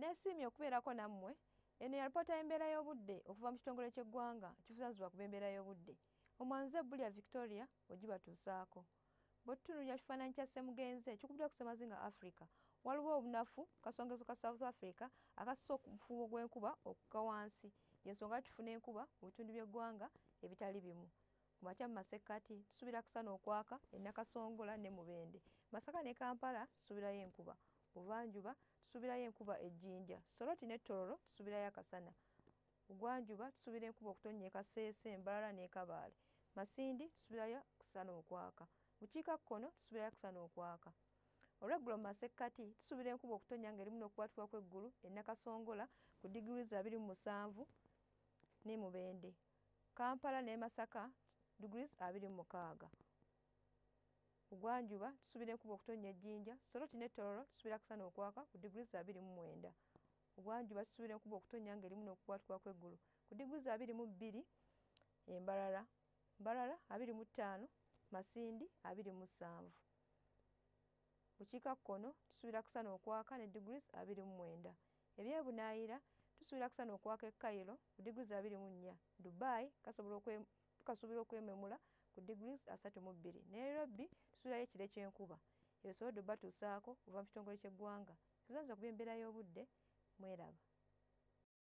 Neesiimye okubeerako nammwe. Eno ya alipoota y'embeera y'obudde okuva mu kitongole ky'eggwanga kivunaanyizibwa ku b'embeera y'obudde. Omwanze Bulya Victoria ogibatuusaako. Bw'otutunuulira ekifaananyi kya Ssemugenze kikubiddwa ku Ssemazinga Africa. Waliwo obunafu kasongezo ka South Africa akassa omufumo gw'enkuba okukka wansi. Y'ensonga tufuna enkuba mu bitundu by'eggwanga ebitali bimu. Ku makya mu masekkati tusuubira kusana okwaka e Nakasongola ne Mubende. Masaka ne Kampala tusuubirayo enkuba. Buvanjuba tusuubirayo enkuba e Jjinja. Soroti ne Tororo tusuubirayo akasana. Bugwanjuba tusuubira enkuba okutonnya e Kasese, Mbarara ne Kabaale. Masindi tusuubirayo kusana okwaka. Bukiikakkono tusuubirayo kusana okwaka. Olw'eggulo mu masekkati tusuubira enkuba okutonnya ng'erimu n'okukwatibwa kw'eggulu e Nakasongola ku digurizi 27 ne Mubende. Kampala ne Masaka digurizi 26. Bugwanjuba tusuubira enkuba okutonnya e Jjinja. Soroti ne Tororo tusuubira kusana okwaka ku digurizi 29. Bugwanjuba tusuubira enkuba okutonnya ng'erimu n'okukwatibwa kw'eggulu ku digurizi 22 e Mbarara. Mbarara 25, Masindi 27. Bukiikakkono tusuubira kusana okwaka ne digurizi 29. Ebyebunaayira tusuubira kusana okwaka e Cairo ku digurizi 24. Dubai tukasuubira okwememula ku digurizi 32. Nairobi tusuubirayo ekire ky'enkuba. Ebyo bisobodde obbatuusaako okuva mu kitongole ky'eggwanga kivunaanyizibwa ku by'embeera y'obudde. Mweraba.